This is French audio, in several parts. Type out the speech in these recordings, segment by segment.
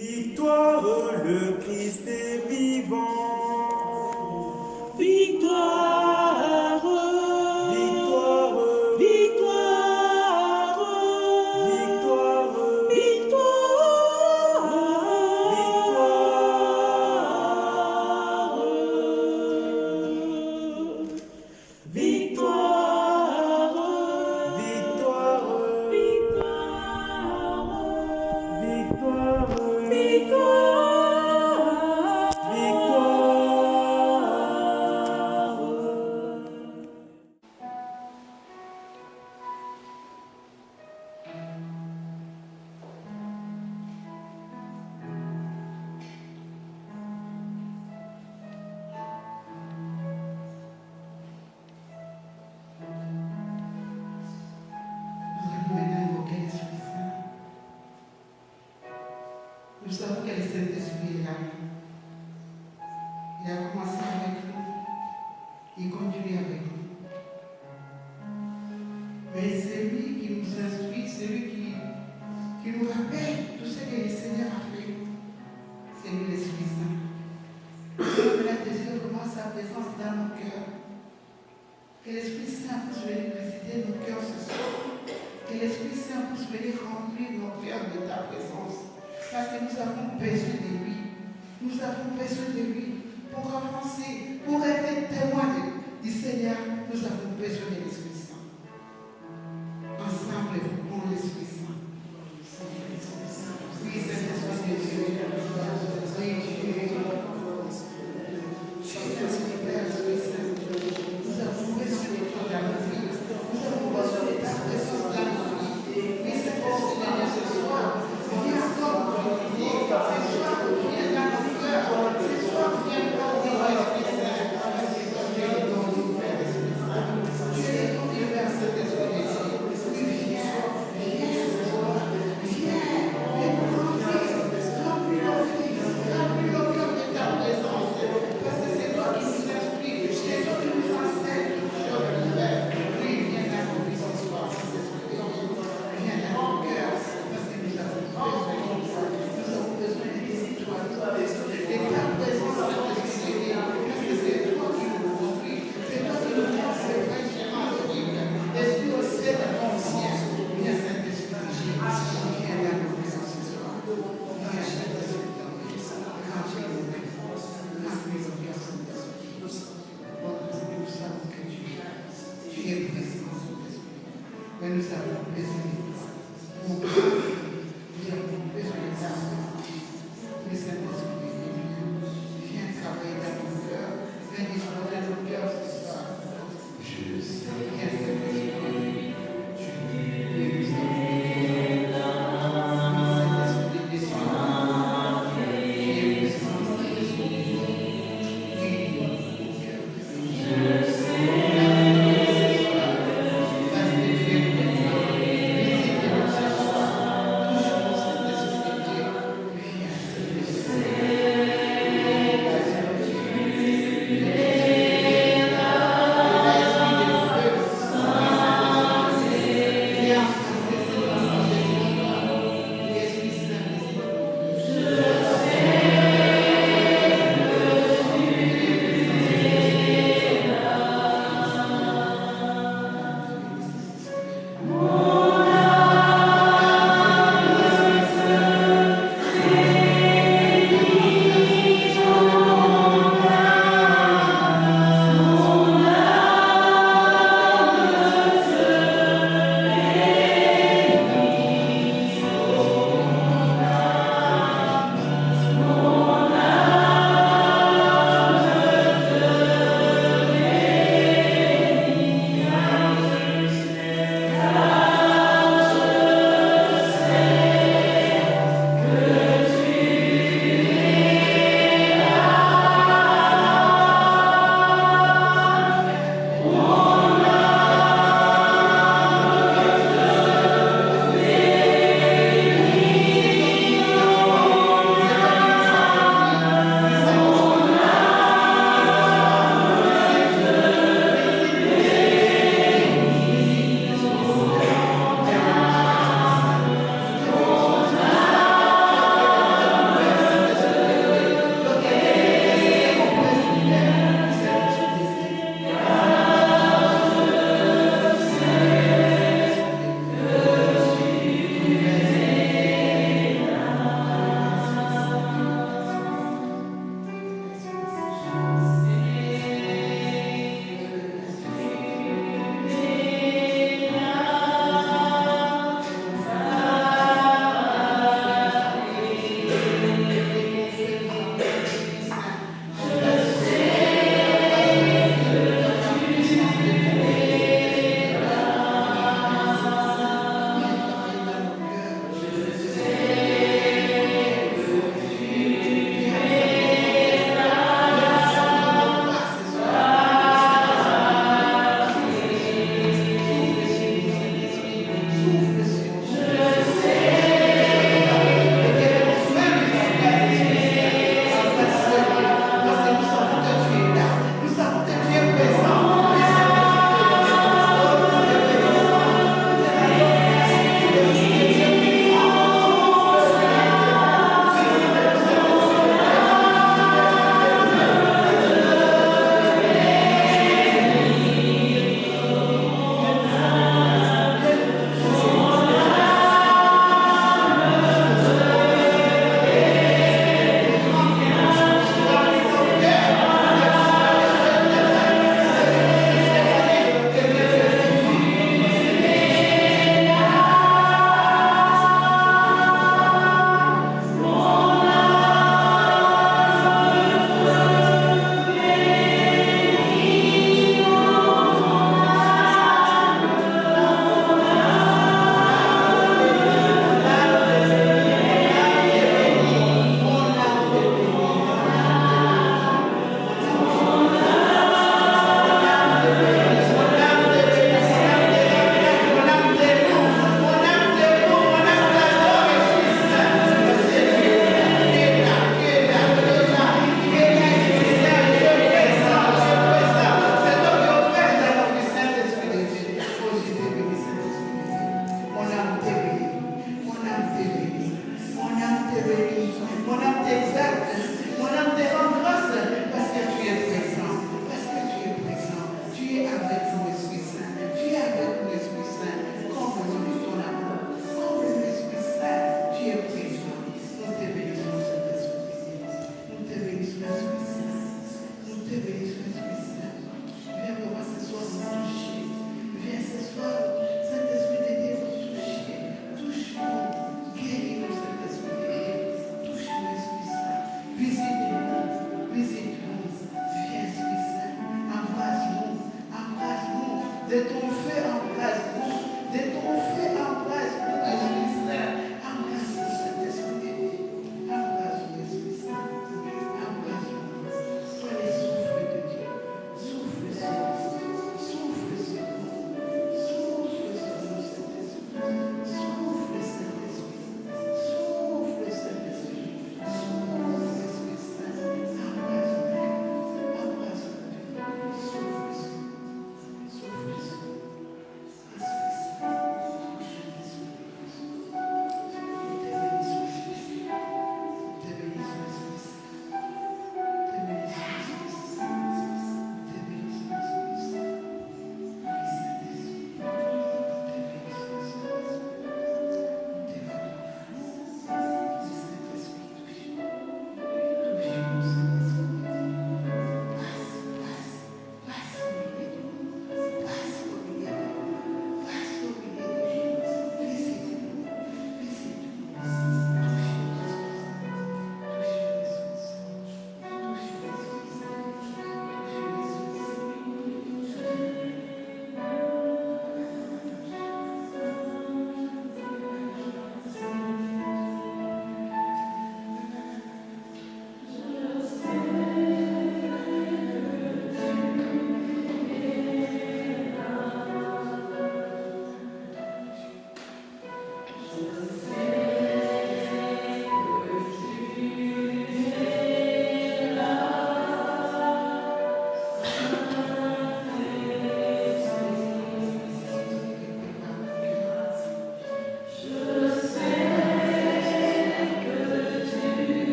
Victoire, le Christ est vivant. Victoire, Victoire, victoire, victoire, victoire, victoire, victoire, victoire, victoire, victoire. Nous allons maintenant invoquer l'Esprit Saint. Nous savons que le Saint-Esprit est là. Il a commencé avec nous. Il continue avec nous. Mais c'est lui qui nous instruit, c'est lui qui nous rappelle tout ce que le Seigneur a fait. C'est lui l'Esprit Saint. Nous allons maintenant désirer vraiment sa présence dans nos cœurs. Que l'Esprit Saint puisse venir visiter nos cœurs ce soir. Que l'Esprit Saint puisse venir remplir nos cœurs de ta présence. Parce que nous avons besoin de lui. Nous avons besoin de lui pour avancer, pour être témoins du Seigneur. Nous avons besoin de l'Esprit Saint. Ensemble, nous prenons l'Esprit Saint. Oui, Saint-Esprit de Dieu. Oui, Dieu. Saint-Esprit, Père, Esprit Saint. Nous avons besoin de toi dans nos vies. Nous avons besoin de ta présence dans nos vies. Oui, Saint-Esprit de Dieu, ce soir, viens encore nous visiter. Ce soir, viens dans nos cœurs. Ce soir, viens parler, Esprit Saint. Parce que toi, tu es dans nous, Père, Esprit Saint. Tu es dans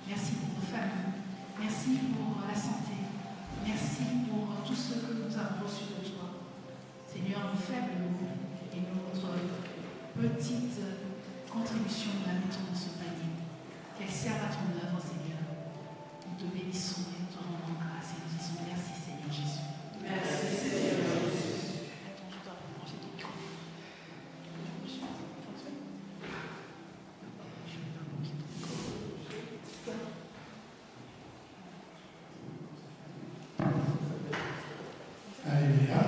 Merci pour nos familles. Merci pour la santé. Merci pour tout ce que nous avons reçu de toi. Seigneur, nos faibles mots et notre petite contribution, nous la mettons dans ce panier. Qu'elle serve à ton œuvre, Seigneur. Nous te bénissons et nous te rendons grâce et nous disons merci, Seigneur Jésus. Merci, Seigneur Jésus. Alléluia.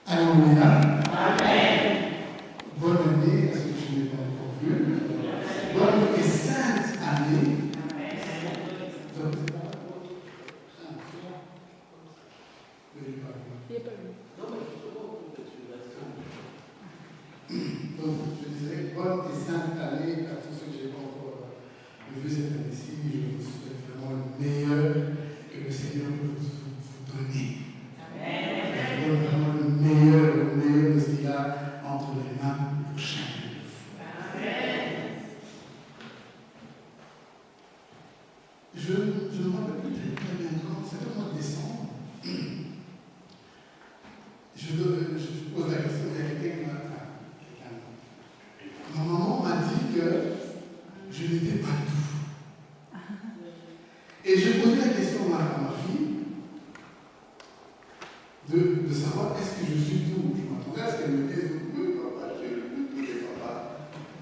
Alléluia. Amen. Bonne année à ceux qui n'ont pas encore vu. Bonne et sainte année. Donc, je disais bonne et sainte année à tous ceux que je n'ai pas encore vu cette année-ci. Je vous souhaite vraiment le meilleur que le Seigneur peut vous donner. Je vous donne vraiment le meilleur de ce qu'il a entre les mains pour chacun de vous. Je ne me rappelle plus très bien quand, c'était au mois de décembre. Je pose la question, il y a quelqu'un. Ma maman m'a dit que je n'étais pas doux. Et j'ai posé la question à ma fille de savoir est-ce que je suis doux. Je m'attendais à ce qu'elle me dise oui, papa, je suis doux, papa.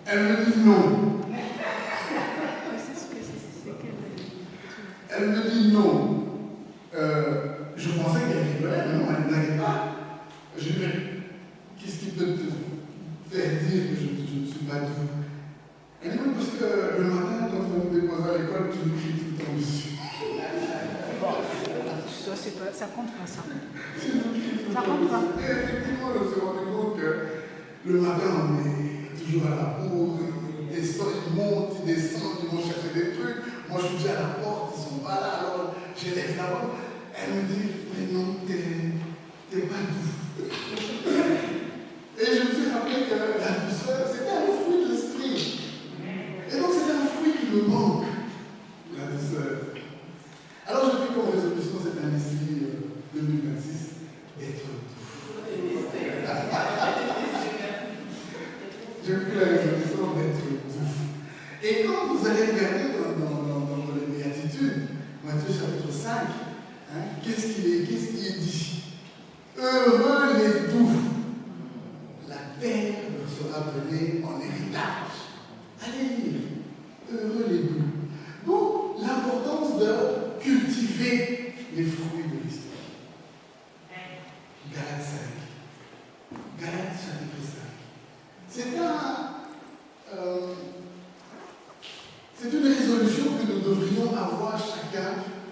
Elle me dit non. Elle me dit non. Je pensais qu'elle rigolait, mais non, elle ne blaguait pas. Je lui ai dit, qu'est-ce qui peut te faire dire que je ne suis pas doux? Elle dit, oui, parce que le matin, quand on me dépose à l'école, tu me cries tout le temps dessus. Ça compte pas, ça. Ça compte pas. Et effectivement, je me suis rendu compte que le matin, on est toujours à la bourre, il descend, il monte, il descend, ils vont chercher des trucs. Moi, je suis déjà à la porte, ils sont pas là, alors j'élève la voix. Elle me dit, mais non, t'es pas doux. Et je me suis rappelé que la douceur, c'était un fruit de l'esprit. Et donc, c'est un fruit qui me manque, la douceur. Alors, j'ai pris comme résolution cette année-ci, 2026, d'être doux. J'ai pris la résolution d'être doux. Et quand vous allez regarder dans les béatitudes, Matthieu chapitre 5, qu'est-ce qu'il est dit? Heureux les doux, la terre leur sera donnée en héritage. Allez lire. Heureux les doux. Donc, l'importance de cultiver les fruits de l'esprit. Galates 5. Galates chapitre 5. C'est une résolution que nous devrions avoir chacun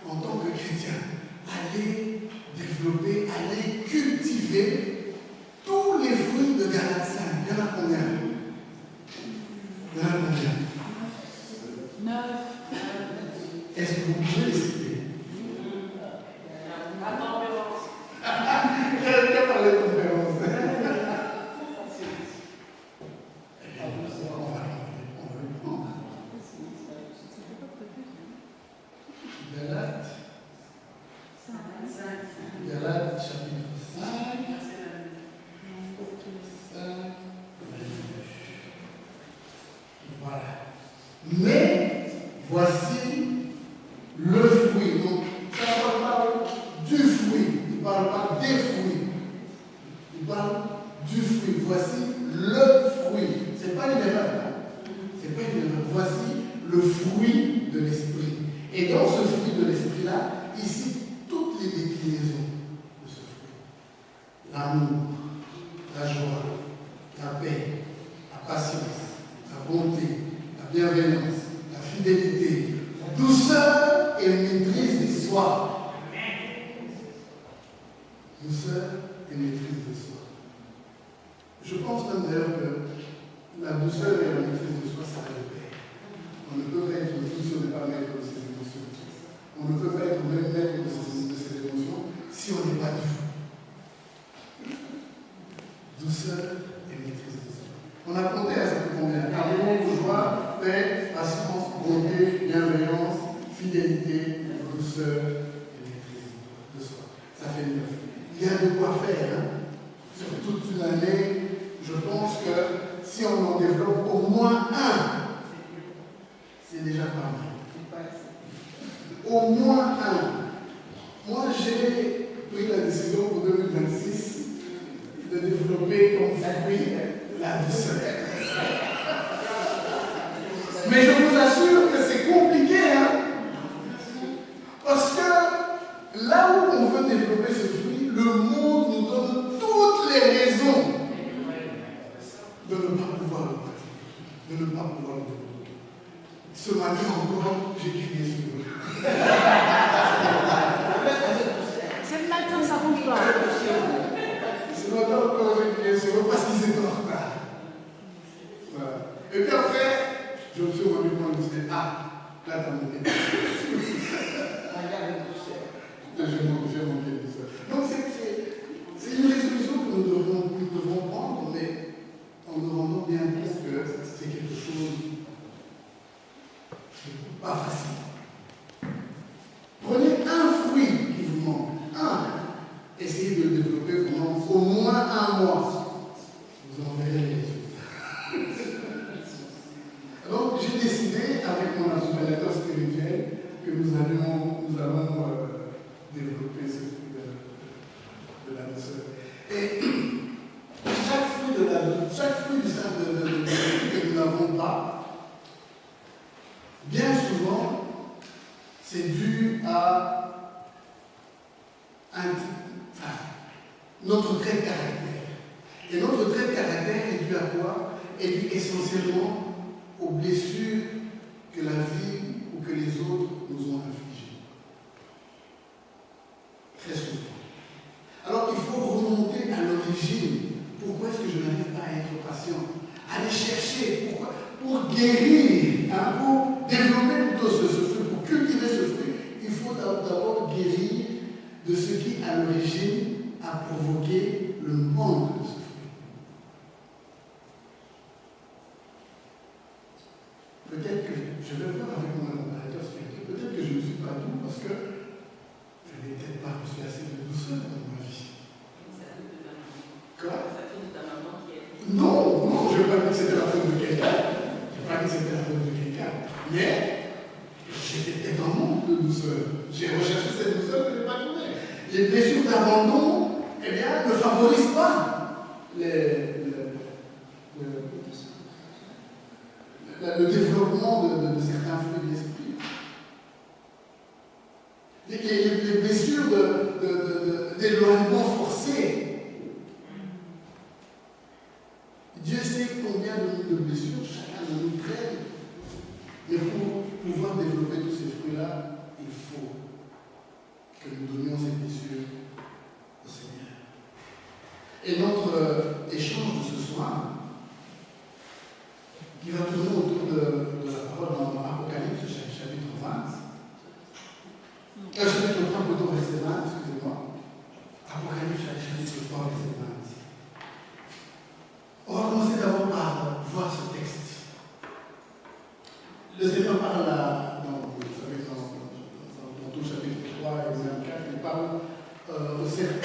en tant que chrétien. Aller développer, aller cultiver tous les fruits de Galates 5. Il y en a combien? Il y en a combien? 9. Est-ce que vous pouvez les citer? Quelqu'un parlait de conférence. On va le prendre. Galates chapitre 5. Voilà. Mais voici le fruit. Donc, ça ne parle pas du fruit. Il ne parle pas des fruits. Il parle du fruit. Voici le fruit. Ce n'est pas une erreur. C'est pas une erreur. Voici le fruit de l'esprit. Et dans ce fruit de l'esprit-là, il cite toutes les déclinaisons de ce fruit. L'amour, la joie, la paix, la patience, la bonté, la bienveillance, la fidélité, la douceur et maîtrise de soi. Douceur et maîtrise de soi. Je pense même d'ailleurs que la douceur et la maîtrise de soi, ça va de pair. On ne peut pas être doux si on n'est pas maître de ses émotions. On ne peut pas être même maître de ses émotions si on n'est pas doux. Douceur et maîtrise de soi. On a compté à ce combien? Amour, joie, paix, patience, bonté, bienveillance, fidélité, douceur et maîtrise de soi. Ça fait 9. Il y a de quoi faire. Hein. Sur toute une année, je pense que si on en développe au moins un, c'est déjà pas mal. Au moins un. Moi, j'ai pris la décision pour 2026 de développer comme fruit la douceur. Mais je vous assure que c'est compliqué, hein? Parce que là où on veut développer ce fruit, le monde nous donne toutes les raisons de ne pas pouvoir le pratiquer, de ne pas pouvoir le développer. Ce matin encore, j'ai crié sur eux. C'est le matin, ça compte pas. Ce matin encore, j'ai crié sur eux parce qu'ils étaient en retard. Voilà. Et puis après, je me suis rendu compte que c'était là, t'as monté. J'ai manqué de ça. Donc, c'est une résolution que nous devrons prendre, mais en nous rendant bien compte que c'est quelque chose de pas facile. Prenez un fruit qui vous manque, essayez de le développer pendant au moins un mois. Vous en verrez les résultats. Donc, j'ai décidé, avec mon accompagnateur spirituel, que nous allons développer ce fruit de la douceur. Et chaque fruit du Saint-Esprit que nous n'avons pas, bien souvent, c'est dû à notre trait de caractère. Et notre trait de caractère est dû à quoi? Est dû essentiellement aux blessures que la vie ou que les autres nous ont infligées. Très souvent. Alors il faut remonter à l'origine. Pourquoi est-ce que je n'arrive pas à être patient? Aller chercher. Pourquoi? Pour guérir, pour développer plutôt ce fruit, pour cultiver ce fruit, il faut d'abord guérir de ce qui, à l'origine, a provoqué le manque de ce fruit. Peut-être que je vais voir avec mon accompagnateur spirituel, peut-être que je ne suis pas doux parce que je n'ai peut-être pas reçu assez de douceur dans ma vie. Quoi? Non, je n'ai pas dit que c'était la faute de quelqu'un. Je n'ai pas dit que c'était la faute de quelqu'un. Mais j'étais peut-être en manque de douceur. J'ai recherché cette douceur que je n'ai pas trouvée. Les blessures d'abandon, eh bien, ne favorisent pas le développement de certains fruits de l'esprit. Les blessures d'éloignement forcé. Dieu sait combien de blessures chacun de nous traîne. Mais pour pouvoir développer tous ces fruits-là, il faut que nous donnions ces blessures au Seigneur. Et notre échange de ce soir, qui va tourner autour de la parole dans Apocalypse, chapitre 20. Chapitre 3, plutôt verset 20, excusez-moi. Apocalypse, chapitre 3, verset 20. On va commencer d'abord par voir ce texte. Le Seigneur parle dans tout chapitre 3 et verset 4, il parle au cercle.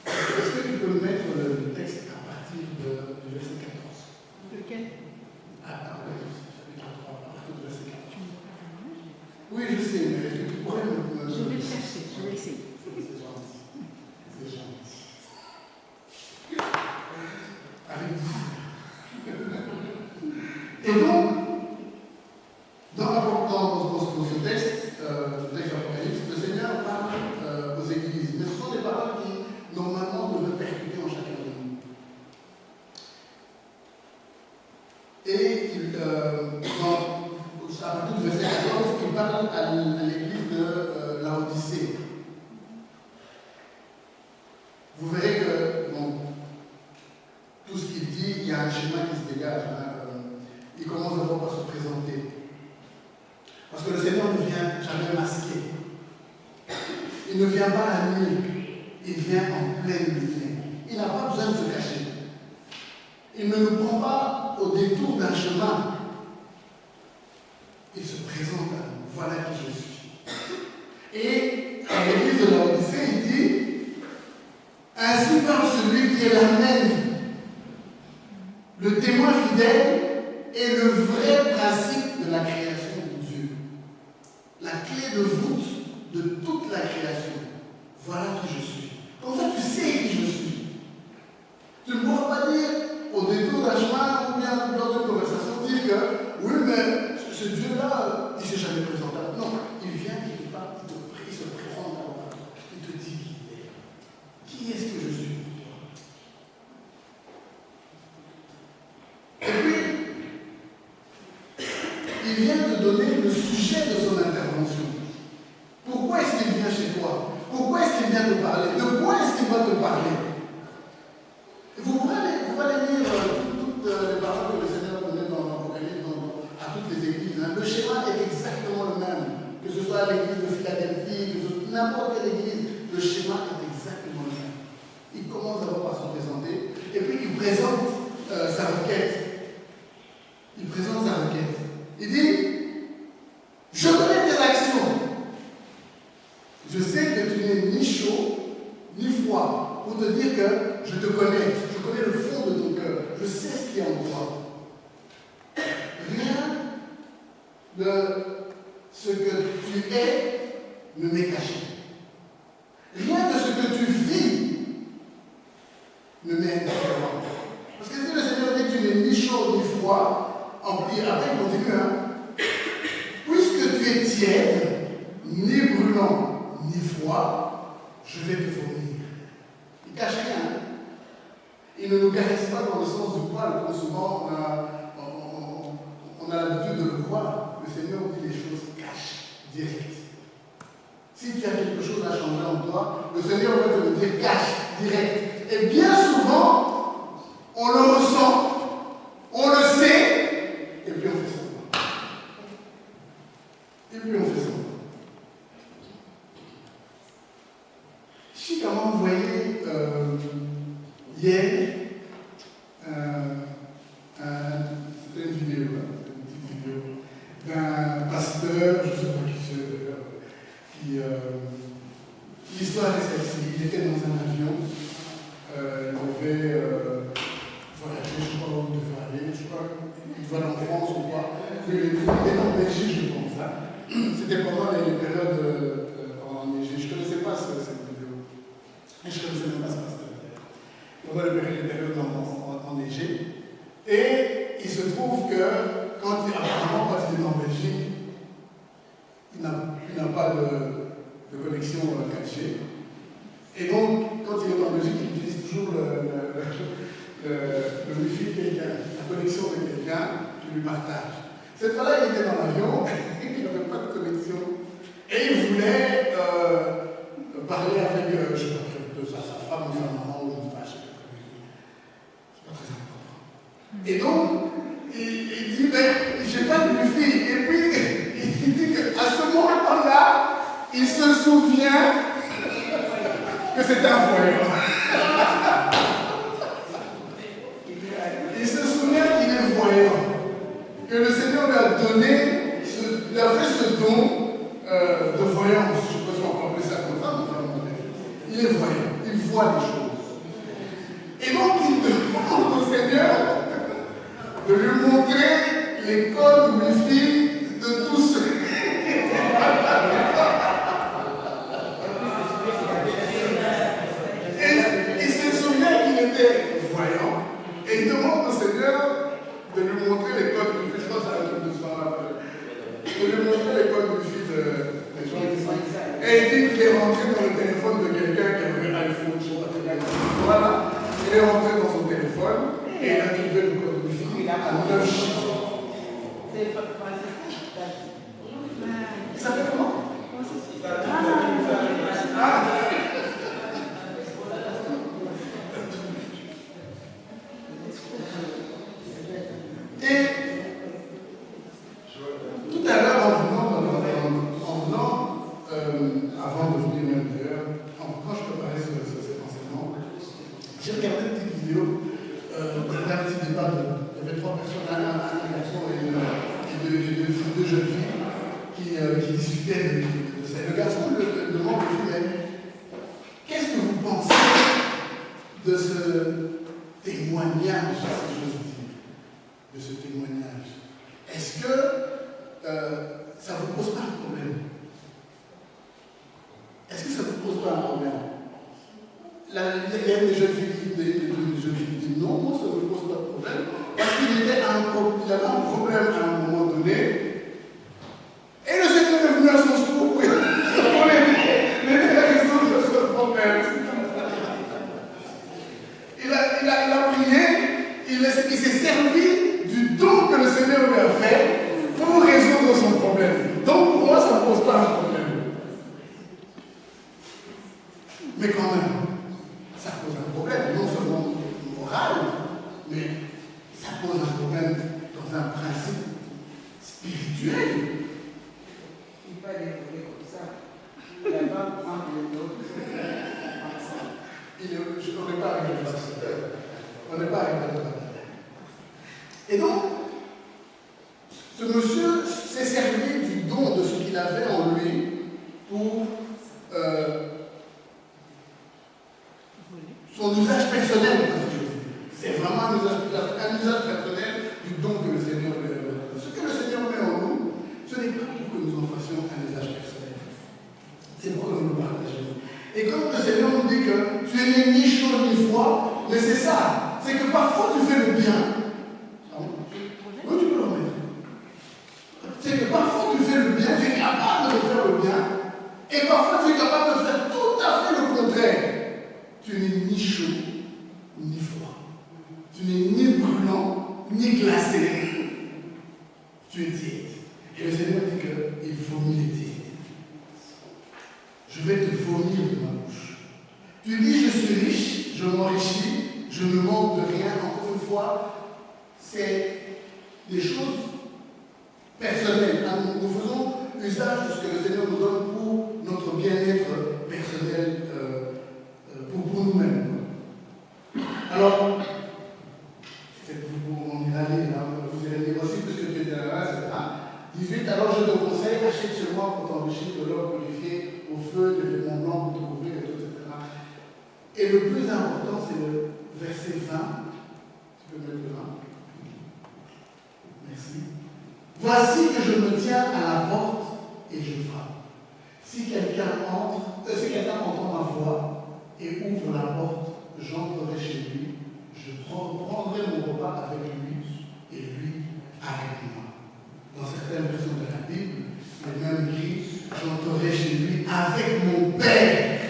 Est-ce que tu peux mettre le texte à partir du verset 14? Lequel? Chapitre 3, à partir du verset 14. Oui, je sais, mais est-ce que tu pourrais me... Je vais le chercher, je vais essayer. C'est gentil. C'est gentil. Avec Et donc, dans ce texte, le texte d'Apocalypse, le Seigneur parle aux églises. Mais ce sont des paroles qui, normalement, devraient percuter en chacun de nous. Et à partir du verset 14, il parle à l'église de Laodicée. Vous verrez que, tout ce qu'il dit, il y a un schéma qui se dégage. Il commence d'abord par se présenter. Parce que le Seigneur ne vient jamais masqué. Il ne vient pas la nuit. Il vient en pleine lumière. Il n'a pas besoin de se cacher. Il ne nous prend pas au présente à nous. Voilà qui je suis. Et à l'église de la Odyssée, il dit, ainsi parle celui qui est l'Amen, le témoin fidèle et le vrai principe de la création de Dieu. La clé de voûte de toute la création. Voilà qui je suis. Comme ça, tu sais qui je suis. Tu ne pourras pas dire, au détour d'un chemin ou bien lors d'une conversation, dire que, oui, mais ce Dieu-là, il ne s'est jamais présenté. Non, il vient quelque part, il se présente à moi. Il te dit qui il est. Qui est-ce que je suis pour toi? Et puis, il vient te donner le sujet de son intervention. Pourquoi est-ce qu'il vient chez toi? Pourquoi est-ce qu'il vient te parler? De quoi est-ce qu'il va te parler? Vous allez lire toutes les paroles que le Seigneur a données dans l'Apocalypse à toutes les églises. Hein. Le schéma est exactement le même. Que ce soit à l'église de Philadelphie, que ce soit n'importe quelle église, le schéma est exactement le même. Il commence d'abord par se présenter, et puis il présente sa requête. Il présente sa requête. Il dit, je connais tes actions. Je sais que tu n'es ni chaud, ni froid, pour te dire que je te connais. Je connais le fond de ton cœur. Je sais ce qu'il y a en toi. Rien de ce que tu es ne m'est caché. Rien de ce que tu vis ne m'est indifférent. Parce que si le Seigneur dit que tu n'es ni chaud, ni froid, après il continue, hein. Puisque tu es tiède, ni brûlant, ni froid, je vais te fournir. Il ne cache rien. Il ne nous caresse pas dans le sens du poil, comme souvent on a l'habitude de le voir. Le Seigneur dit les choses cash, direct. Si tu as quelque chose à changer en toi, le Seigneur va te le dire cash, direct. Et bien souvent, on le ressent, on le sait, et puis on fait ça. Et puis on fait ça. Je sais comment vous voyez hier, c'était une vidéo, une petite vidéo, d'un pasteur, je ne sais pas qui c'est, l'histoire est celle-ci. Il était dans un avion, il devait voyager, je ne sais pas où il devait aller, je crois qu'il devait aller en France ou quoi. Il était en Belgique, je pense. Hein. C'était pendant les périodes enneigées. Je ne connaissais pas cette vidéo. Et je ne connaissais même pas ce pasteur. Pendant les périodes enneigées. Et il se trouve que, apparemment, quand il est en Belgique, il n'a pas de connexion 4G. Et donc, quand il est en Belgique, il utilise toujours le Wi-Fi de quelqu'un, la connexion de quelqu'un qui lui partage. Cette fois-là, il était dans l'avion, il n'avait pas de connexion. Et il voulait parler avec, je ne sais pas, sa femme ou sa maman, ou je ne sais pas, c'est pas très important. Et donc, il dit, mais j'ai pas de Wi-Fi. Et puis, il dit qu'à ce moment-là, il se souvient que c'était un voyant. Il se souvient qu'il est voyant. Que le Seigneur lui a donné, lui a fait ce don de voyance. Je ne sais pas si on peut appeler ça comme ça, mais il est voyant. Il voit les choses. Et donc, il demande au Seigneur de lui montrer les codes Wi-Fi de tous ceux. Et il se souvient qu'il était voyant et il demande au Seigneur de lui montrer les codes Wi-Fi. Je crois que c'est un truc de soir. De lui montrer les codes Wi-Fi des gens qui sont. Et il dit qu'il est rentré dans le téléphone de quelqu'un qui avait un iPhone. Je ne sais pas très bien. Voilà. Il est rentré dans son téléphone et il a trouvé le code Wi-Fi à 9 chiffres. Ça fait comment? Et tout à l'heure, avant de venir même d'ailleurs, quand je préparais cet enseignement, j'ai regardé une petite vidéo d'un petit débat. Il y avait 3 personnes, un garçon et deux discutait de ça. Le garçon le demande au fils, mais qu'est-ce que vous pensez de ce témoignage, si j'ose dire, de ce témoignage? Est-ce que ça ne vous pose pas un problème? Est-ce que ça ne vous pose pas un problème? Il y a des jeunes filles qui disent non, moi ça ne me pose pas de problème. Parce qu'il avait un problème à un moment donné. Et le Seigneur est venu à son secours pour l'aider à résoudre ce problème. Il a prié, il s'est servi du don que le Seigneur lui a fait pour résoudre son problème. Donc pour moi, ça ne pose pas un problème. Mais quand même, ça pose un problème, non seulement moral, mais ça pose un problème dans un principe spirituel. Il ne peut pas l'évoluer comme ça. Il va pas prendre le dos. On n'est pas arrivé à ça. On n'est pas arrivé à ça. Et donc, ce monsieur s'est servi du don de ce qu'il avait en lui pour son usage personnel. C'est vraiment un usage personnel du don que le Seigneur lui a donné. Ce que le Seigneur met en nous, ce n'est pas pour que nous en fassions un usage personnel. C'est pour que nous le partagions. Et comme le Seigneur nous dit que tu n'es ni chaud ni froid, mais c'est ça, c'est que parfois tu fais le bien. Oui, tu peux le remettre. C'est que parfois tu fais le bien, tu es capable de faire le bien, et parfois tu es capable de faire tout à fait le contraire. Tu n'es ni chaud ni froid. Tu n'es ni brûlant ni glacé. Tu es tiède. Et le Seigneur dit qu'il vomit les tièdes. Je vais te vomir de ma bouche. Tu dis, je suis riche, je m'enrichis, je ne manque de rien. Encore une fois, c'est des choses personnelles. Nous faisons usage de ce que le Seigneur nous donne pour notre bien-être personnel, pour nous-mêmes. Alors, on y aller, vous allez lire aussi puisque tu étais là, etc. 18, alors je te conseille, achète chez moi pour t'enrichir de l'or purifié au feu, de vêtements blancs pour te couvrir, etc. Et le plus important, c'est le verset 20. Tu peux mettre le 20. Merci. Voici que je me tiens à la porte et je frappe. Si quelqu'un entend ma voix et ouvre la porte, j'entrerai chez lui, je prendrai mon repas avec lui et lui avec moi. Dans certaines versions de la Bible, il est même écrit, j'entrerai chez lui avec mon Père.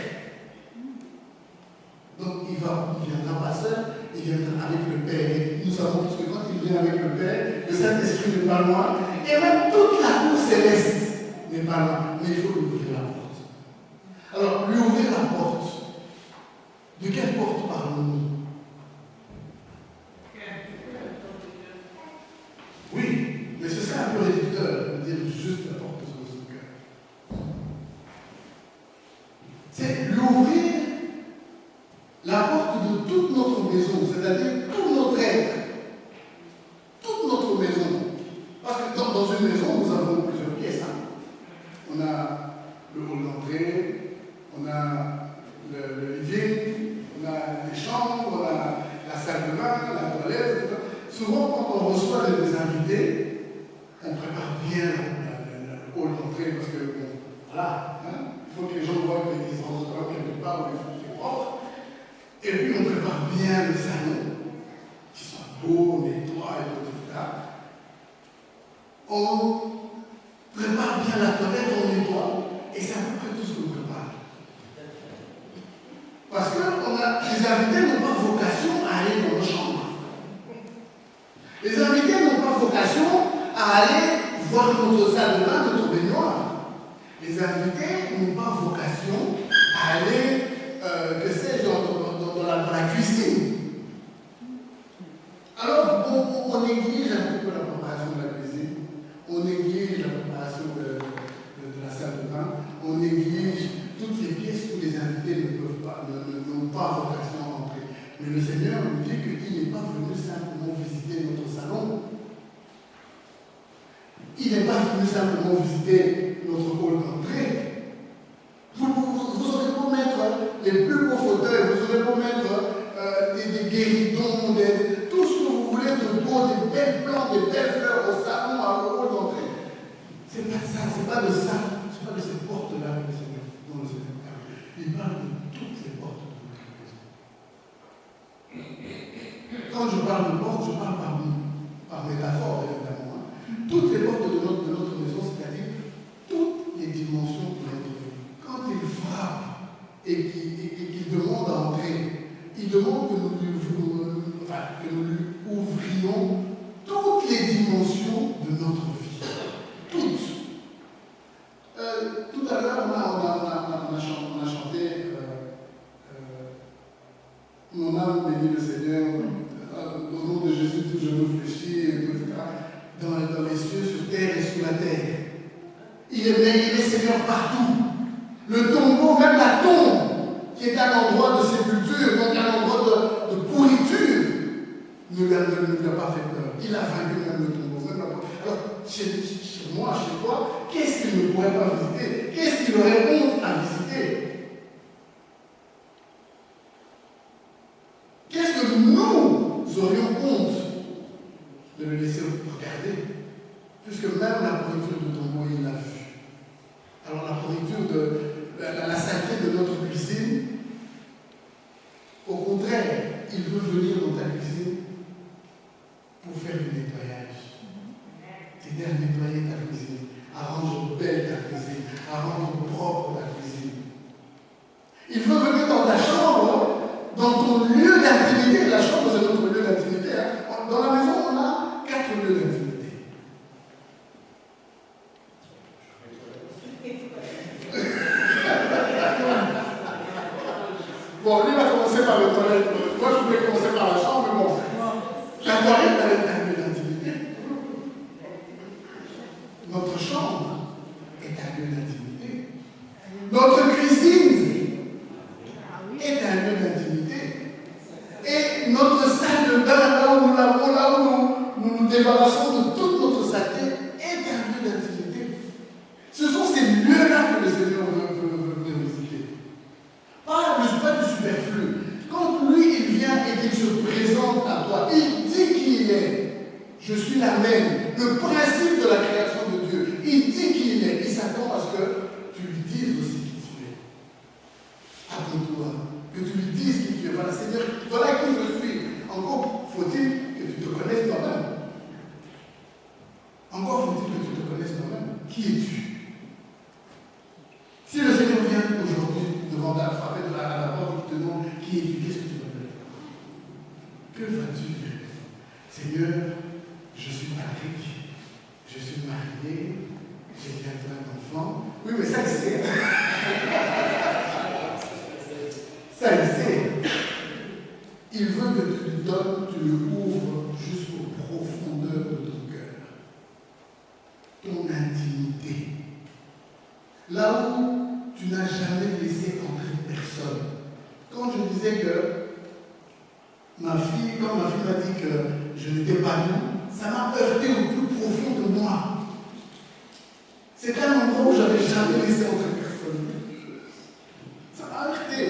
Donc il ne viendra pas seul, il viendra avec le Père. Et nous savons tous que quand il vient avec le Père, le Saint-Esprit n'est pas loin, et même toute la cour céleste n'est pas loin. Mais il faut lui ouvrir la porte. Alors, lui ouvrir la porte. De quelle porte parlons-nous? Oui, mais ce serait un peu réducteur de dire juste la porte de son cœur. C'est lui ouvrir la porte de toute notre maison, c'est-à-dire tout notre être, toute notre maison. Parce que dans une maison, nous avons plusieurs pièces. On a le hall d'entrée, on a le living, on a les chambres, on a la salle de bain, la toilette, etc. Souvent, quand on reçoit des invités, on prépare bien le hall d'entrée parce que, voilà, il faut que les gens voient qu'ils entrent quelque part où il faut que c'est propre. Et puis, on prépare bien le salon, qui soit beau, nettoie, etc. On prépare bien la toilette, on nettoie, et c'est à peu près tout ce qu'on prépare. Parce que les invités n'ont pas vocation à aller dans nos chambres. Les invités n'ont pas vocation à aller voir notre salle de bain, notre baignoire. Les invités n'ont pas vocation à aller, que sais-je, dans la cuisine. Alors, on néglige un petit peu la préparation de la cuisine, on néglige la préparation de la salle de bain, on néglige toutes les pièces où les invités n'ont pas vocation à entrer. Mais le Seigneur nous dit qu'il n'est pas venu simplement visiter notre salon. Il n'est pas venu simplement visiter notre hall belle-fleur au salon, à l'eau d'entrée. C'est pas ça, c'est pas de ça, c'est pas de ces portes-là que le Seigneur, dont le Seigneur parle. Il parle de toutes les portes de notre maison. Quand je parle de portes, je parle par métaphore, évidemment. Toutes les portes de notre maison, c'est-à-dire toutes les dimensions de notre vie. Quand il frappe et qu'il demande à entrer, il demande que nous lui ouvrions toutes les dimensions de notre vie. Toutes. Tout à l'heure, on a chanté Mon âme bénit le Seigneur, au nom de Jésus, tout genou fléchit, etc. Dans les cieux, sur terre et sous la terre. Il est Seigneur partout. Le tombeau, même la tombe, qui est un endroit de sépulture, donc un endroit de pourriture, ne lui a pas fait peur. Il a vaincu même le tombeau. Alors, chez moi, chez toi, qu'est-ce qu'il ne pourrait pas visiter? Qu'est-ce qu'il aurait honte à visiter? Qu'est-ce que nous aurions honte de le laisser regarder? Puisque même la pourriture de tombeau, il l'a vu. Alors la pourriture la saleté de notre cuisine, au contraire, il veut venir dans ta cuisine pour faire du nettoyage. T'aider à nettoyer ta cuisine, à rendre belle ta cuisine, à rendre propre ta cuisine. Il veut venir dans ta chambre, dans ton lieu d'intimité. La chambre, c'est notre lieu d'intimité. Dans la maison, on a 4 lieux d'intimité. Bon, lui va commencer par les toilettes. Moi, je voulais commencer par la chambre, mais bon. La toilette, elle est un lieu d'intimité. Notre chambre est un lieu d'intimité. Notre cuisine est un lieu d'intimité. Et notre salle de bain, là où nous lavons, là où nous débarrassons de toute notre saleté, est un lieu d'intimité. Ce sont ces lieux-là que le Seigneur veut venir visiter. Pas du superflu. Quand lui, il vient et qu'il se présente à toi, il dit qui il est. Je suis la même. Le principe de la création de Dieu. Il dit qui il est. Il s'attend à ce que tu lui dises aussi qui tu es. À ton tour. Que tu lui dises qui tu es. Voilà, Seigneur, voilà qui je suis. Encore faut-il que tu te connaisses toi-même. Encore faut-il que tu te connaisses toi-même. Qui es-tu? Si le Seigneur vient aujourd'hui devant ta frappée de la porte, il te demande qui es-tu, qu'est-ce que tu veux faire? Que vas-tu dire? Seigneur, je suis Patrick, je suis marié, j'ai bientôt un enfant. Oui, mais ça il sait. Ça il sait. Il veut que tu lui donnes, tu lui ouvres jusqu'aux profondeurs de ton cœur. Ton intimité. Là où tu n'as jamais laissé entrer personne. Quand je disais que quand ma fille m'a dit que je n'étais pas nous, ça m'a heurté au plus profond de moi. C'était un endroit où je n'avais jamais laissé entrer personne. Ça m'a heurté.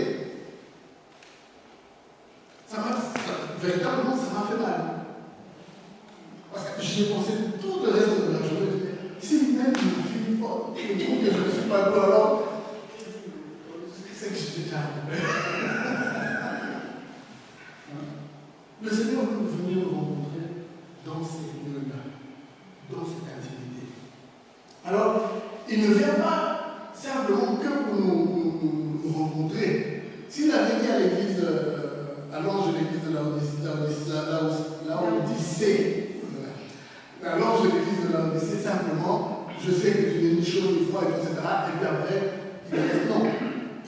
Véritablement, ça m'a fait mal. Parce que j'y ai pensé tout le reste de la journée. Si même ma fille, je trouve que je ne suis pas bon alors, c'est que je déjà Le Seigneur veut venir nous rencontrer dans ces lieux-là, dans cette intimité. Alors, il ne vient pas simplement que pour nous rencontrer. S'il avait dit à l'église, à l'ange de l'église de Laodicée, à l'ange de l'église de Laodicée, simplement, je sais que tu n'es ni chaud ni froid, etc. Et puis après, il dit non.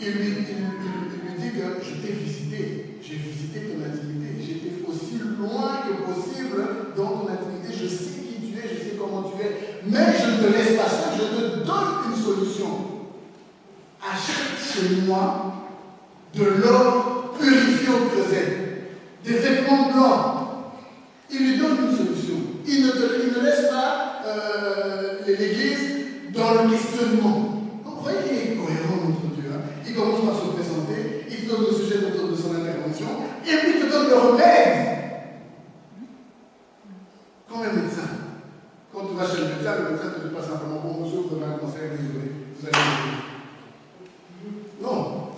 Il lui dit que je t'ai visité, j'ai visité ton intimité, j'étais aussi loin que possible dans ton intimité, je sais qui tu es, je sais comment tu es, mais je ne te laisse pas ça, je te donne une solution. Achète chez moi de l'or purifié au creuset, des vêtements blancs. Il lui donne une solution. Il ne laisse pas l'Église dans le questionnement. Vous voyez qu'il est cohérent, notre Dieu. Hein? Il commence par se présenter, il te donne le sujet de son intervention, et puis il te donne le remède. Comme un médecin. tu vas chez le médecin te dit pas simplement bon monsieur, vous avez un cancer, désolé, vous allez mourir. Non.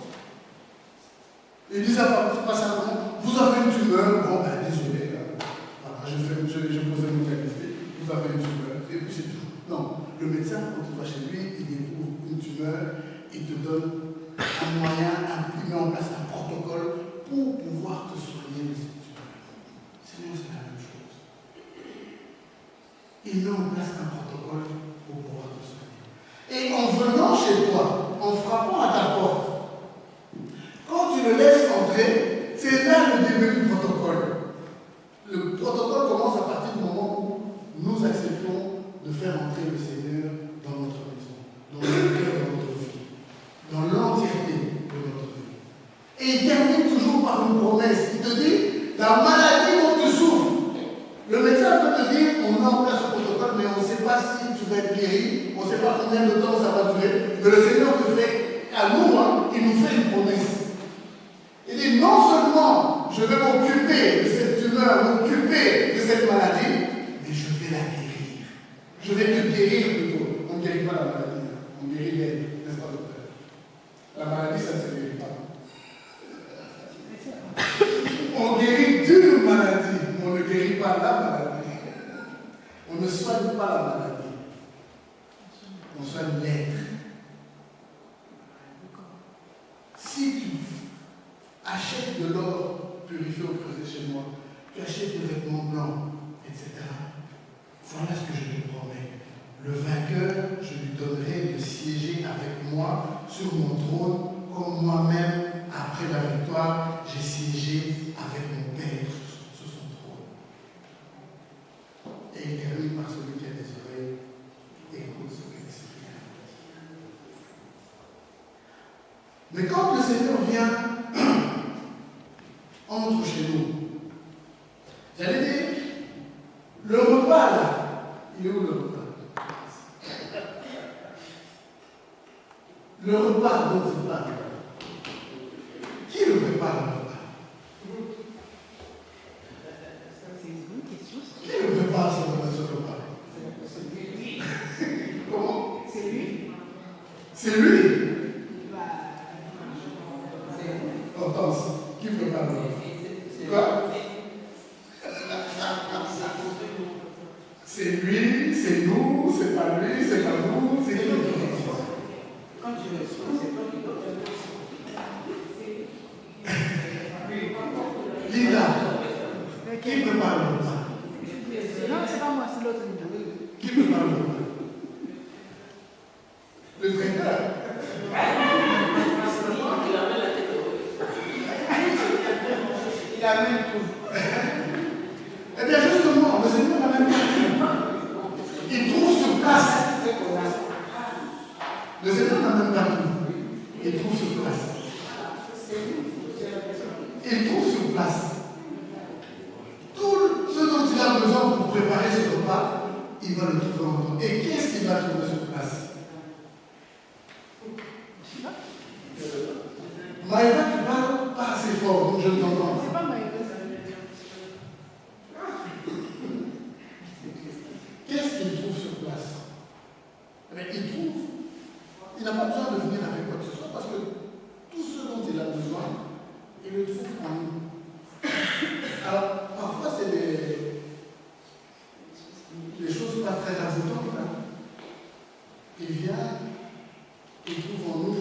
Il dit ça pas simplement, vous avez une tumeur, bon ben désolé, voilà, je posais mon diagnostic, vous avez une tumeur, et puis c'est tout. Non, le médecin, quand tu vas chez lui, il découvre une tumeur, il te donne un moyen, il met en place un protocole pour pouvoir te soigner de cette tumeur. Seigneur, c'est la même chose. Il met en place un protocole pour pouvoir te soigner. Et en venant chez toi, en frappant à ta porte, quand tu le laisses entrer, c'est là le début du protocole. Le protocole commence à partir du moment où nous acceptons de faire entrer le Seigneur dans notre maison, dans le cœur de notre vie, dans l'entièreté de notre vie. Et il termine toujours par une promesse. Il te dit, la maladie dont tu souffres, le médecin peut te dire, on met en place ce protocole, mais on ne sait pas si tu vas être guéri, on ne sait pas combien de temps ça va durer, mais le Seigneur te fait, à nous, il nous fait une promesse. Il dit, non seulement je vais m'occuper de cette tumeur, m'occuper de cette maladie, mais je vais la guérir. Je vais te guérir plutôt. On ne guérit pas la maladie, on guérit l'aide, n'est-ce pas, docteur? La maladie, ça ne se guérit pas. On guérit d'une maladie, mais on ne guérit pas la maladie. On ne soigne pas la maladie. On soigne l'être. Si tu achètes de l'or purifié au creuset chez moi, tu achètes des vêtements blancs, etc. Voilà ce que je te promets. Le vainqueur, je lui donnerai de siéger avec moi sur mon trône, comme moi-même, après la victoire, j'ai siégé avec mon Père sur son trône. Et il termine par celui qui a des oreilles, écoute ce que l'Esprit a à dire. Mais quand le Seigneur vient, entre chez nous, j'allais dire, le repas là, il est où le repas? Le repas dont je parle, qui le prépare le repas? Qui le prépare ce repas? Comment? C'est lui. C'est lui. Attends, qui prépare le repas? Quoi? C'est lui, c'est nous, c'est pas lui, c'est pas nous, c'est qui le prépare? Quand tu le sois, c'est toi qui dois te Linda, qui prépare le repas? Non, c'est pas moi, c'est l'autre Linda. Qui prépare le repas? Le traiteur. Il amène tout. Eh bien, justement, le Seigneur n'a même pas tout. Il trouve sur place. Le Seigneur n'a même pas tout. Il trouve sur place. Il trouve sur place. Tout ce dont il a besoin pour préparer ce repas, il va le trouver en toi. Et qu'est-ce qu'il va trouver sur place? Maïva, tu parles pas assez fort, donc je ne t'entends pas. C'est pas Maïva, Qu'est-ce qu'il trouve sur place? Il trouve. Il n'a pas besoin de venir avec quoi que ce soit parce que tout ce dont il a besoin, il le trouve en nous. Alors, parfois, c'est des choses pas très rajoutées. Il vient, il trouve en nous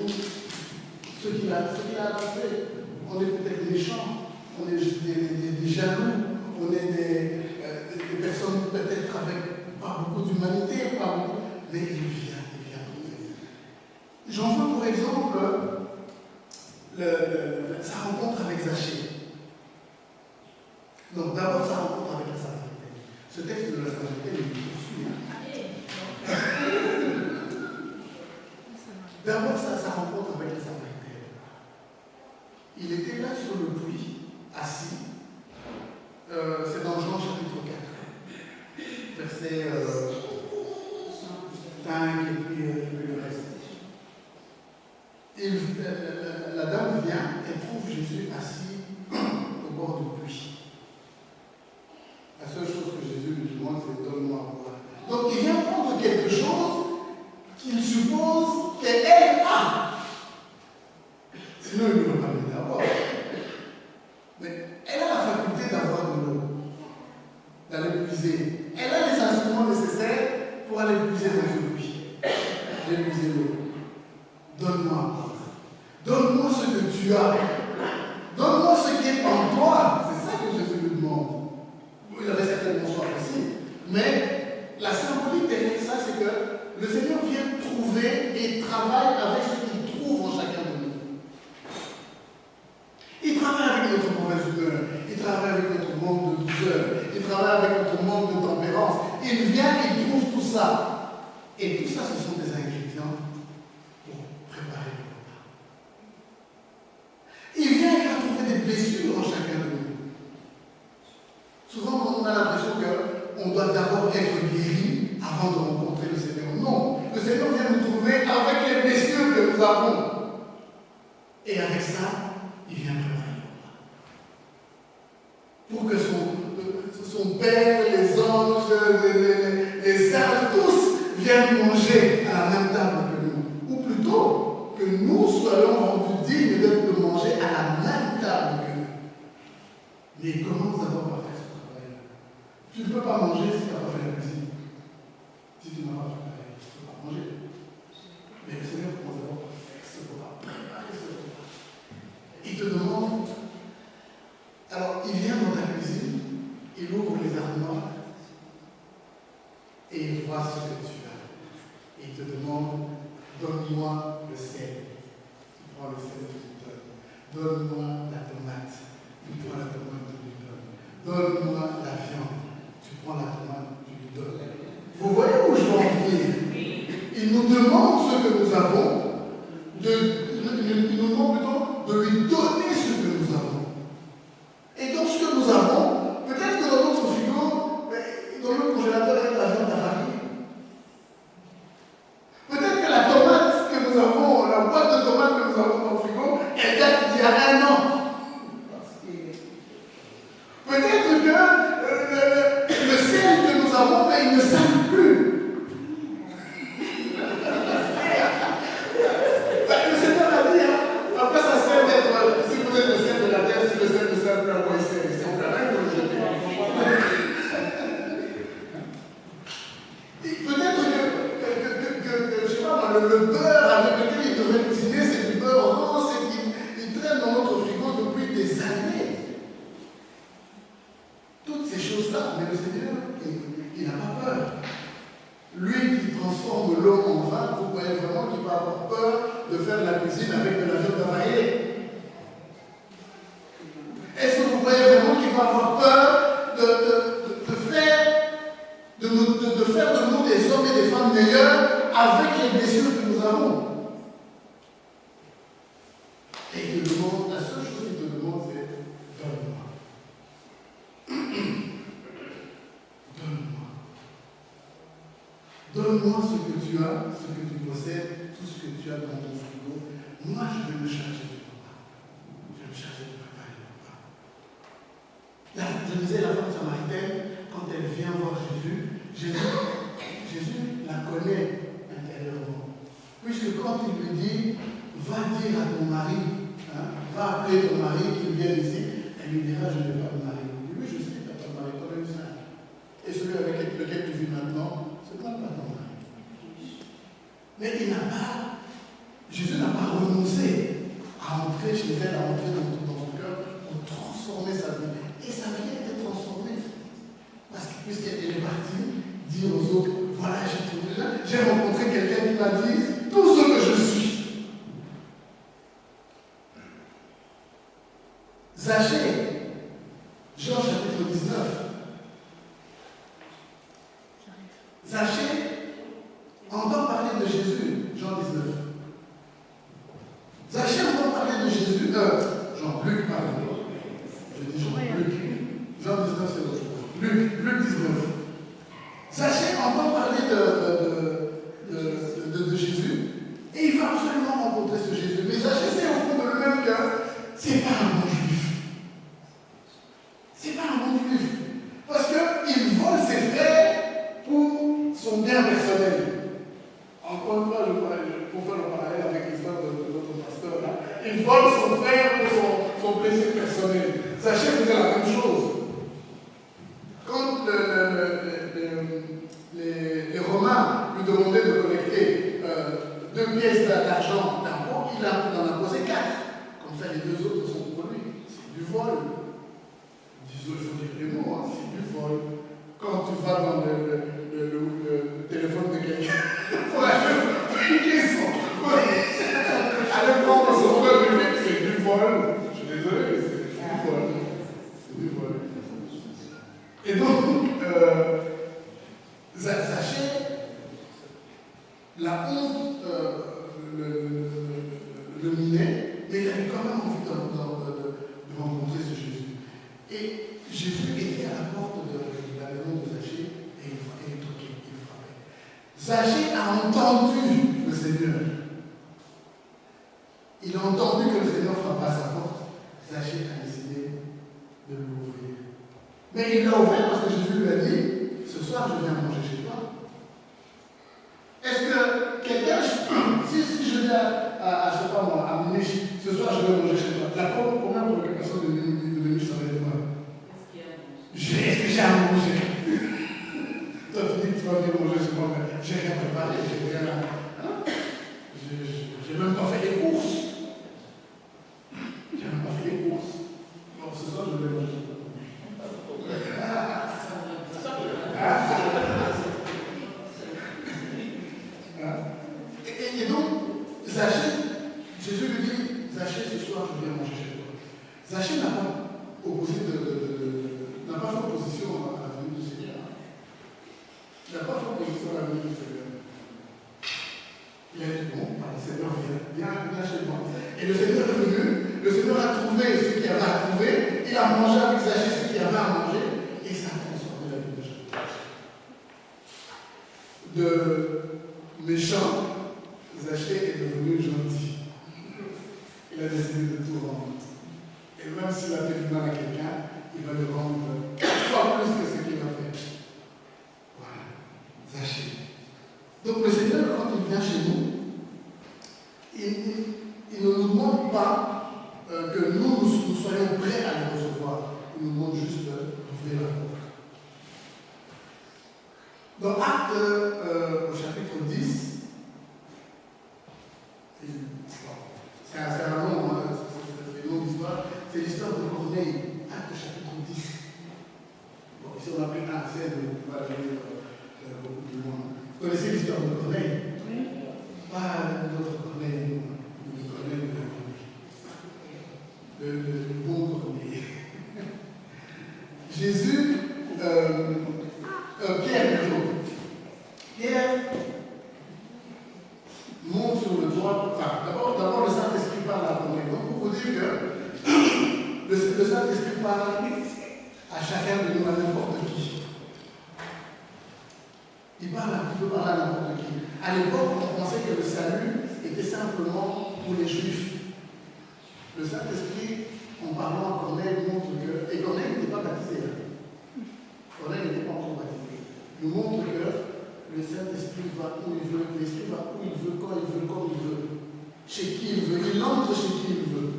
ce qu'il a fait. On est peut-être méchants, on est des jaloux, on est des personnes peut-être avec pas beaucoup d'humanité, pas beaucoup, mais il vient trouver. J'en veux pour exemple sa rencontre avec Zachée. Donc d'abord sa rencontre avec la Samaritaine. Ce texte de la Samaritaine, il nous poursuit. D'abord sa rencontre avec la Samaritaine. Il était là sur le puits, assis. C'est dans Jean chapitre 4, verset 5 et puis le reste. La dame vient et trouve Jésus assis au bord du puits. La seule chose que Jésus lui demande, c'est donne-moi à boire. Donc il vient qu'il suppose qu'elle a. Sinon, il ne peut pas l'aider à boire. Mais elle a la faculté d'avoir de l'eau, d'aller puiser. Elle a les instruments nécessaires pour aller puiser dans ce puits. Aller puiser l'eau. Donne-moi. Donne-moi ce que tu as. Donne-moi ce qui est en toi. C'est ça que Jésus lui demande. Il avait certainement soif aussi. Mais la symbolique derrière ça, c'est que le Seigneur vient trouver et travaille avec ce qu'il trouve en chacun de nous. Il travaille avec notre mauvaise humeur, il travaille avec notre manque de douceur, il travaille avec notre manque de tempérance. Il vient, il trouve tout ça. Et tout ça, ce sont des ingrédients pour préparer le repas. Il vient, il va trouver des blessures en chacun de nous. Souvent, on a l'impression qu'on doit d'abord être guéri avant de rencontrer le Seigneur. Non, le Seigneur vient nous trouver avec les blessures que nous avons. Et avec ça, il vient préparer le repas. Pour que son Père, les anges, les sages, tous viennent manger à la même table que nous. Ou plutôt, que nous soyons rendus dignes de manger à la même table que nous. Mais il commence d'abord par faire ce travail. Tu ne peux pas manger si tu n'as pas fait la cuisine. Si tu n'as pas préparé, tu ne peux pas manger. Mais le Seigneur commence d'abord par faire ce repas, préparer ce repas. Il te demande. Alors, il vient dans ta cuisine, il ouvre les armoires et il voit ce que tu as. Il te demande, donne-moi le sel. Tu prends le sel, tu lui donnes. Donne-moi la tomate. Tu prends la tomate, tu lui donnes. Donne-moi la viande. Tu prends la tomate, tu lui donnes. Vous voyez où je veux en venir? Il nous demande ce que nous avons, il nous demande plutôt de lui donner ce que nous avons. Et dans ce que nous avons, peut-être que dans notre frigo, dans le congélateur, il y a de la viande avariée. Peut-être que la tomate que nous avons, la boîte de tomates que nous avons dans le frigo, elle date d'il y a 1 an. Peut-être que le sel que nous avons, il ne sale plus. Le Seigneur a dit, après ça sert d'être, si vous êtes le sel de la terre, si le sel ne sert plus à quoi il sert, c'est au travail pour le jeter. Peut-être que je sais pas, le beurre avec lequel il devrait cuisiner, c'est du beurre rose et qui traîne dans notre frigo depuis des années. Toutes ces choses-là, mais le Seigneur, il n'a pas peur. Lui qui transforme l'eau en vin, vous croyez vraiment qu'il va avoir peur de faire de la cuisine avec de la viande avariée? Est-ce que vous croyez vraiment qu'il va avoir peur de faire de nous des hommes et des femmes meilleurs avec les blessures que nous avons? Et il te demande, la seule chose qu'il te demande, c'est donne-moi. Donne-moi. Donne-moi ce que tu as, ce que tu possèdes, tout ce que tu as dans ton frigo. Moi, je vais me charger du repas. Je vais me charger de préparer le repas. Je disais, la femme samaritaine, quand elle vient voir Jésus la connaît intérieurement. Puisque quand il lui dit, va dire à ton mari, va appeler ton mari qu'il vienne ici, elle lui dira, je n'ai pas de mari. Il dit, oui, je sais, tu n'as pas de mari, toi-même ça. Et celui avec lequel tu vis maintenant, c'est pas ton mari. Mais Jésus n'a pas renoncé à entrer chez elle, à entrer dans son cœur, pour transformer sa vie. Et sa vie a été transformée. Parce que puisqu'elle est partie, dire aux autres, voilà, j'ai rencontré quelqu'un qui m'a dit tout ce que je suis. Zachée, Jean chapitre 19. Zachée entend parler de Jésus, Jean 19. Zachée entend parler de Jésus, Jean-Luc, pardon. Je dis Jean-Luc. Jean 19, c'est l'autre chose. Luc 19. Zachée entend parler de Jésus et il va absolument rencontrer ce Jésus. Mais Zachée sait au fond de lui-même que c'est pas un bon juif. C'est pas un bon juif. Parce qu'il vole ses frères pour son bien personnel. Encore une fois, pour faire le parallèle avec l'histoire de notre pasteur, là, il vole son frère pour son plaisir personnel. Zachée faisait la même chose. Quand les Romains lui demandaient de collecter 2 pièces d'argent d'impôt, il en a posé 4. Comme ça, les 2 autres sont pour lui. C'est du vol. Disons, il faut dire les mots, hein, c'est du vol. Quand tu vas dans le téléphone de quelqu'un, pour appliquer son. Allez prendre son code de vie, c'est du vol. Je suis désolé, c'est du vol. C'est du vol. Et donc, Zachée, la honte le minait, mais il avait quand même envie de rencontrer ce Jésus. Et Jésus était à la porte de la maison de Zachée et il toquait, il frappait. Zachée a entendu le Seigneur. Il a entendu que le Seigneur frappait à sa porte. Zachée a décidé de l'ouvrir. Mais il l'a ouvert parce que Jésus lui a dit, ce soir je viens manger chez toi. Est-ce que quelqu'un, si je viens à je sais pas moi, à Munich, ce soir je vais manger chez toi, la première préoccupation de Munich, ça va être quoi? Est-ce que j'ai à manger? Toi tu dis que tu vas venir manger chez moi, mais j'ai rien préparé, j'ai rien à... Hein? J'ai même pas fait les courses. J'ai même pas fait les courses. Bon, ce soir je vais manger chez toi. Et donc, Zachée, Jésus lui dit, Zachée, ce soir, je viens manger chez toi. Zachée n'a pas n'a pas fait opposition à la venue du Seigneur. Il n'a pas fait opposition à la venue du Seigneur. Il a dit, bon, Seigneur, viens chez moi. Et le Seigneur est venu, le Seigneur a trouvé ce qu'il y avait à trouver, il a mangé avec Zachée ce qu'il y avait à manger, et ça a transformé la vie de Zachée. De méchant, Zachée est devenu gentil. Il a décidé de tout rendre. Et même s'il a fait du mal à quelqu'un, il va le rendre 4 fois plus que ce qu'il a fait. Voilà. Zachée. Donc le Seigneur, quand il vient chez nous, il ne nous demande pas que nous soyons prêts à le recevoir. Il nous demande juste d'ouvrir la porte. Dans Actes, au chapitre 10, c'est un long, c'est une longue histoire, c'est l'histoire de Corneille, Actes chapitre 10. Bon, ici on a pris un scène, on va aller beaucoup plus loin. Vous connaissez l'histoire de Corneille? Oui. Pas d'autres Corneille, le Corneille de la Corneille. Le bon Corneille. Jésus, Pierre plutôt. Pierre monte sur le toit. Enfin, d'abord le Saint-Esprit parle à Corneille. Donc pour vous dire que le Saint-Esprit parle à chacun de nous, à n'importe qui. Il parle un petit peu par là à n'importe qui. À l'époque, on pensait que le salut était simplement pour les Juifs. Le Saint-Esprit, en parlant à Corneille, montre que. Et Corneille n'était pas baptisé. Corneille n'était pas encore baptisé. Il nous montre que le Saint-Esprit va où il veut, l'Esprit va où il veut, quand il veut, comme il veut, chez qui il veut. Il entre chez qui il veut.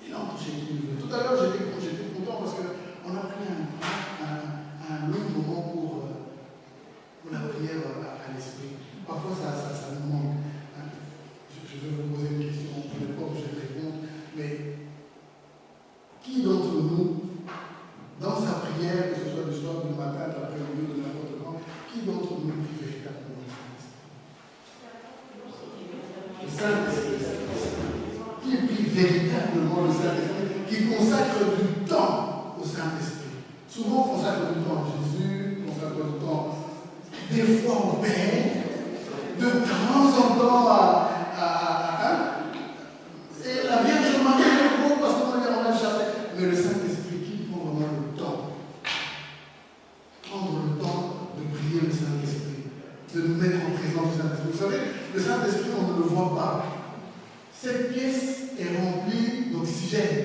Il entre chez qui il veut. Tout à l'heure, j'étais content parce qu'on a pris un long moment pour la prière à l'Esprit. Parfois, ça nous manque. Je vais vous poser une question, je n'ai pas obligé de répondre, mais qui d'entre nous, dans sa prière, que ce soit du soir, du matin, de l'après-midi, de n'importe quand, qui d'entre nous prie véritablement le Saint-Esprit? Le Saint-Esprit. Qui prie véritablement le Saint-Esprit? Qui consacre du temps au Saint-Esprit. Souvent, on consacre du temps à Jésus, on consacre du temps, des fois au Père, de temps en temps et la Vierge Marie est beau parce qu'on a le chapelet. Mais le Saint-Esprit qui prend vraiment le temps. Prendre le temps de prier le Saint-Esprit, de nous mettre en présence du Saint-Esprit. Vous savez, le Saint-Esprit, on ne le voit pas. Cette pièce est remplie d'oxygène.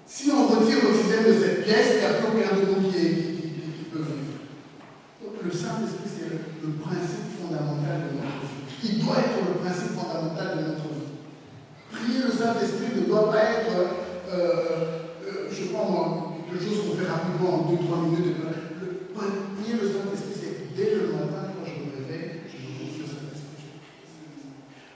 Si on retire l'oxygène de cette pièce, il n'y a plus aucun de nous qui peut vivre. Donc le Saint-Esprit, c'est le principe fondamental doit être le principe fondamental de notre vie. Prier le Saint-Esprit ne doit pas être, je prends quelque chose qu'on fait rapidement en 2-3 minutes. Prier le Saint-Esprit, c'est dès le matin, quand je me réveille, je me confie au Saint-Esprit.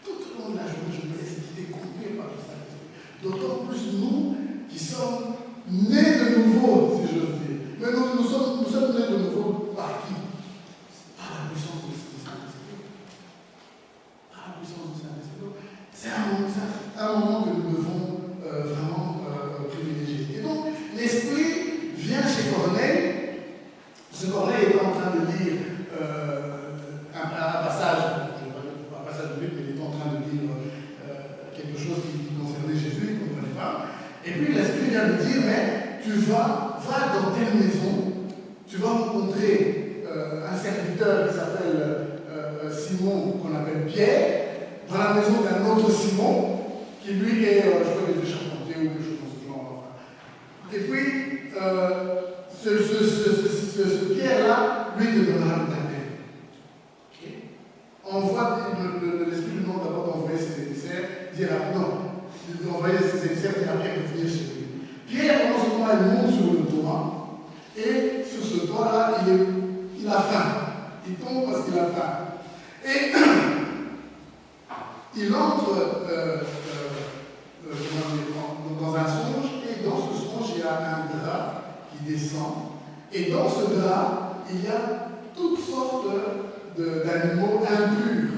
Tout au long de la journée, je me laisse guider complet par le Saint-Esprit. D'autant plus nous qui sommes nés de nouveau, si j'ose dire. Mais nous sommes nés de nouveau par qui? Par la puissance du Saint-Esprit. Par la puissance du Saint-Esprit. C'est un moment que nous devons vraiment privilégier. Et donc, l'Esprit vient chez Corneille. Ce Corneille était en train de lire un passage, je ne vais pas dire un passage de Bible, mais il était en train de lire quelque chose qui concernait Jésus, il ne comprenait pas. Et puis l'Esprit vient lui dire, mais tu vas dans telle maison, tu vas rencontrer un serviteur qui s'appelle Simon, qu'on appelle Pierre, dans la maison d'un autre Simon, qui lui est, je crois qu'il est charpentier ou quelque chose dans ce genre. Et puis, ce Pierre-là, lui, te donnera le baptême. Okay. L'Esprit lui demande d'abord d'envoyer ses émissaires, dire d'envoyer ses émissaires, dire à Pierre de venir chez lui. Pierre, pendant ce temps-là, il monte sur le toit, et sur ce toit-là, il a faim. Il tombe parce qu'il a faim. Et il entre dans un songe, et dans ce songe, il y a un drap qui descend, et dans ce drap, il y a toutes sortes d'animaux impurs.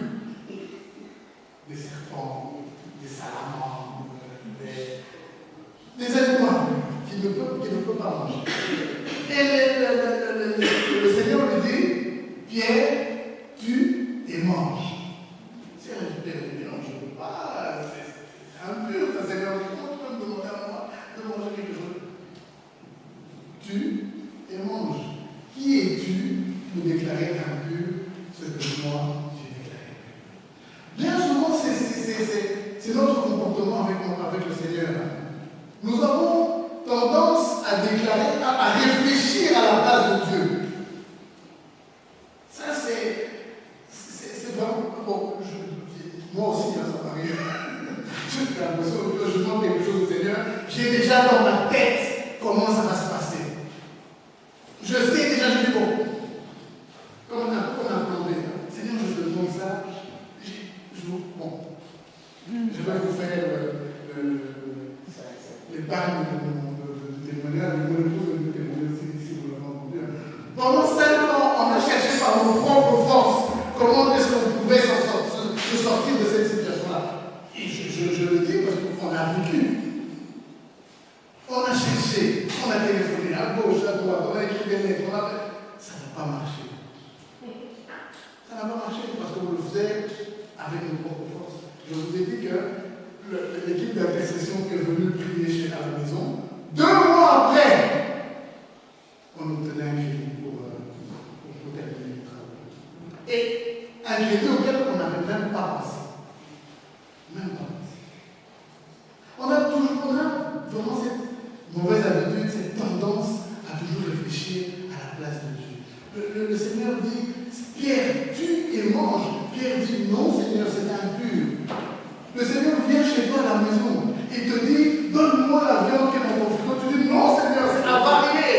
Des serpents, des salamandres, des animaux impurs qui ne peuvent pas manger. Et le Seigneur lui dit, Pierre, tue et mange. Pierre dit, non, je ne peux pas, c'est impur, ça Seigneur dit, comment tu peux me demander à moi de manger quelque chose? Tue et mange. Qui es-tu pour déclarer impur ce que moi j'ai déclaré? Bien souvent, c'est notre comportement avec le Seigneur. Nous avons tendance à déclarer, à réfléchir à la place de Dieu. Ça, c'est vraiment. Bon, moi aussi, ça m'arrive. J'ai l'impression que je demande quelque chose au Seigneur. J'ai déjà dans ma tête comment ça va se passer. Je sais déjà, je dis bon. Comme on a demandé, Seigneur, je te demande ça. Je vais vous faire l'épargne de témoignage, le retour de témoignage si vous l'avez entendu. Pendant 5 ans, on a cherché par nos propres forces comment est-ce qu'on pouvait se sortir de cette situation-là. Et je le dis parce qu'on a vécu. On a cherché, on a téléphoné à gauche, à droite, on a écrit des lettres, ça n'a pas marché. Ça n'a pas marché parce qu'on le faisait avec nos propres forces. Je vous ai dit que l'équipe d'intercession qui est venue prier à la maison, 2 mois après, on obtenait un crédit pour terminer les travaux. Et un crédit auquel on n'avait même pas pensé. Même pas pensé. On a vraiment cette mauvaise habitude, cette tendance à toujours réfléchir à la place de Dieu. Le Seigneur dit, Pierre, tue et mange. Pierre dit, non Seigneur, c'est impur. Le Seigneur vient chez toi à la maison et te dit, donne-moi la viande qui est dans ton frigo. Tu dis, non Seigneur, c'est avarié.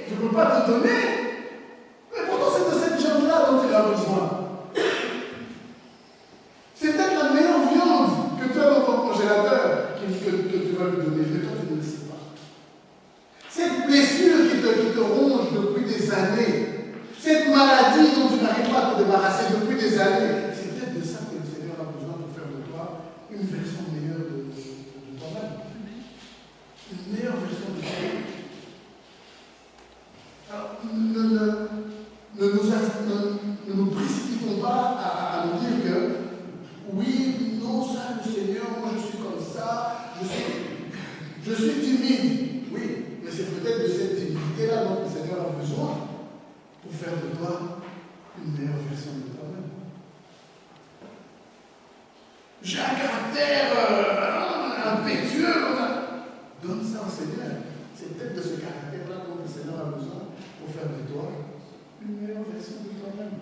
Je ne peux pas te donner. Mais pourtant, c'est de cette viande-là dont tu as besoin. C'est peut-être la meilleure viande que tu as dans ton congélateur que tu vas lui donner. Mais toi, tu ne le sais pas. Cette blessure qui te ronge depuis des années, cette maladie dont tu n'arrives pas à te débarrasser depuis des années, c'est peut-être de ça que le Seigneur a besoin pour faire de toi une version meilleure de toi-même. Une meilleure version de toi-même. Alors, ne nous précipitons pas à nous dire que oui, non, ça, le Seigneur, moi je suis comme ça, je suis timide. Oui, mais c'est peut-être de cette timidité-là dont le Seigneur a besoin pour faire de toi une meilleure version de toi-même. J'ai un caractère impétueux. Donne ça au Seigneur. C'est peut-être de ce caractère-là dont le Seigneur a besoin pour faire de toi une meilleure version de toi-même.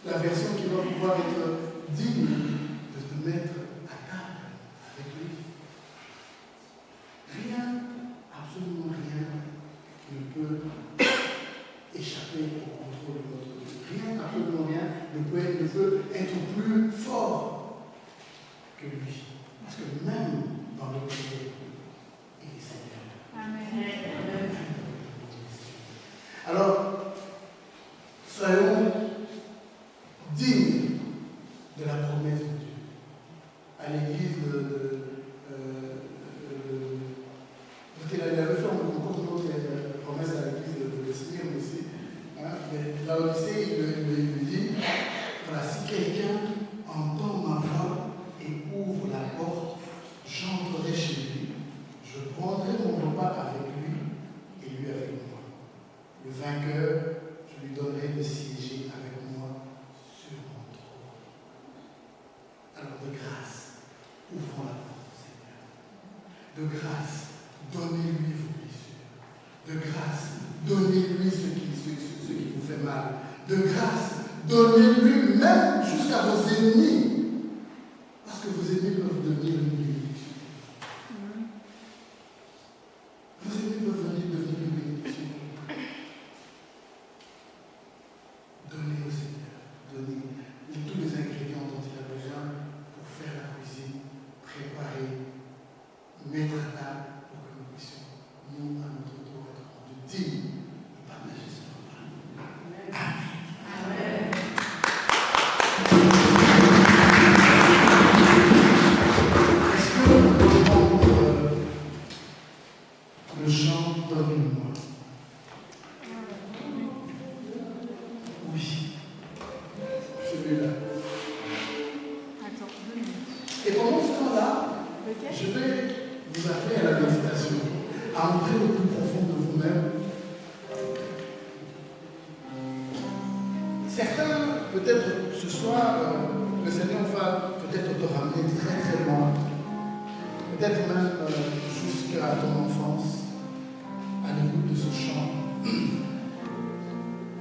La la version qui va pouvoir être digne de te mettre à table avec lui. Rien, absolument rien, qui ne peut échapper au contrôle de notre Dieu. Rien, absolument rien, ne peut être plus fort que lui. Parce que même dans le péché, il est Seigneur. Amen. Alors, soyons dignes de la promesse de Dieu. À l'église il avait fait encore une autre promesse à l'église de Smyrne aussi. Hein, mais là aussi, il lui dit, voilà, si quelqu'un entend ma voix et ouvre la porte, j'entrerai chez lui, je prendrai mon repas avec lui et lui avec moi. Le vainqueur, je lui donnerai de siéger avec moi sur mon trône. Alors de grâce, ouvrons la porte, Seigneur. De grâce, donnez-lui vos blessures. De grâce, donnez-lui ce qui vous fait mal. De grâce, donnez-lui même jusqu'à vos ennemis. Parce que vos ennemis peuvent devenir une bénédiction. Vos ennemis peuvent devenir une bénédiction. Donnez au Seigneur, donnez tous les ingrédients dont il a besoin pour faire la cuisine, préparer, mettre à table pour que nous puissions, nous, à notre tour, être rendus dignes de partager ce repas. Amen. Est-ce que nous pouvons prendre le chant Donne-moi? Oui, celui-là. Attends, 2 minutes. Et pendant ce temps-là, Lequel? je vais vous appeler à la méditation, à entrer au plus profond de vous-même. Certains, peut-être ce soir, le Seigneur va peut-être te ramener très très loin, peut-être même jusqu'à ton enfance, à l'écoute de ce chant.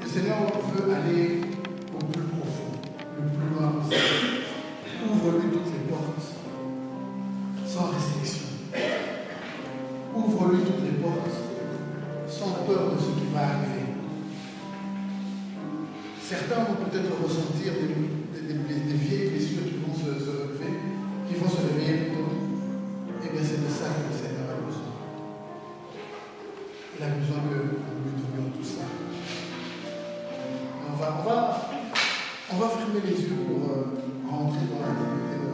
Le Seigneur veut aller au plus profond, le plus loin possible. Ouvre-lui toutes les portes, sans restriction. Ouvre-lui toutes les portes, sans peur de ce qui va arriver. Certains vont peut-être ressentir des vieilles blessures qui vont se relever, qui vont se réveiller plutôt. Eh bien, c'est de ça que le Seigneur a besoin. Il a besoin que nous lui donnions tout ça. On va fermer les yeux pour rentrer dans l'intimité de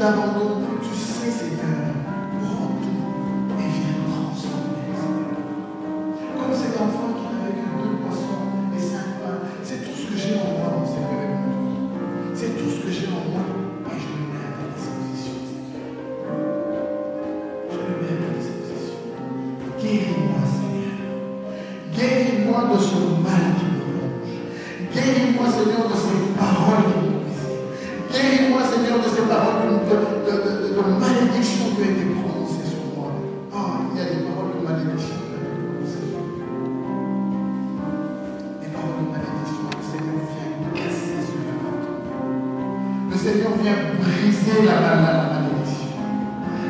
t'abandonne. Tu sais, Seigneur, prends tout et viens transformer. Comme cet enfant qui n'avait que 2 poissons et 5 pains, c'est tout ce que j'ai en moi, mon Seigneur. C'est tout ce que j'ai en moi et je le mets à ta disposition, Seigneur. Je le mets à ta disposition. Guéris-moi, Seigneur. Guéris-moi de ce mal qui me ronge. Guéris-moi, Seigneur, de ces paroles qui me brisent. Guéris-moi, Seigneur, de ces paroles de malédiction qui ont été prononcées sur moi. Ah, il y a des paroles de malédiction qui ont été prononcées sur moi. Des paroles de malédiction, le Seigneur vient casser cela maintenant. Le Seigneur vient briser la malédiction.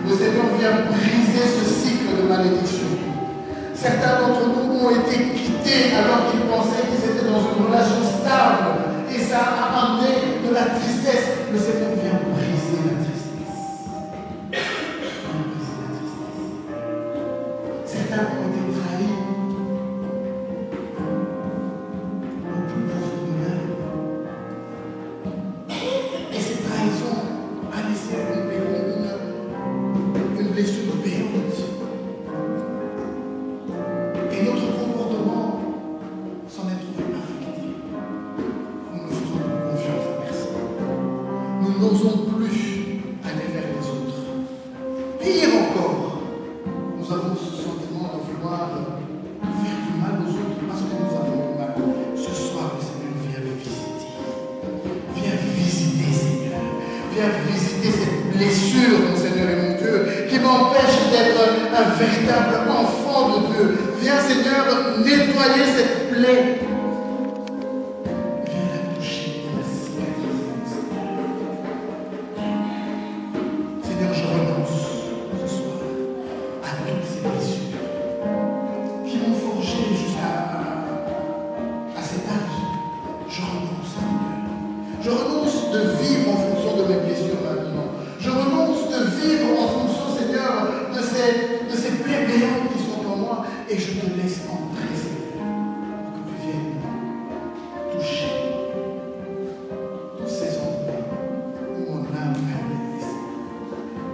Le Seigneur vient briser ce cycle de malédiction. Certains d'entre nous ont été quittés alors qu'ils pensaient qu'ils étaient dans une relation stable. Et ça a amené de la tristesse. Le Seigneur vient briser la tristesse. Vient briser la tristesse. Certains ont été trahis au plus profond de l'âme. Et cette trahison a laissé une blessure béante. Et notre comportement s'en est trouvé affecté. Nous ne faisons plus confiance à personne. Nous n'osons plus aller vers les autres. Pire encore, nous avons ce sentiment de vouloir faire du mal aux autres parce que nous avons du mal. Ce soir, le Seigneur vient visiter. Viens visiter, Seigneur. Viens visiter cette blessure, mon Seigneur et mon Dieu, qui m'empêche d'être un véritable enfant de Dieu. Viens, Seigneur, nettoyer cette plaie. Viens la toucher et la cicatriser. Seigneur, je renonce ce soir à toutes ces blessures qui m'ont forgé jusqu'à cet âge. Je renonce, Seigneur. Je renonce de vivre en fonction de mes blessures maintenant. Je renonce de vivre en fonction, Seigneur, de ces plaies béantes qui sont en moi. Et je te laisse entrer, Seigneur, pour que tu viennes toucher tous ces endroits où mon âme a été blessée.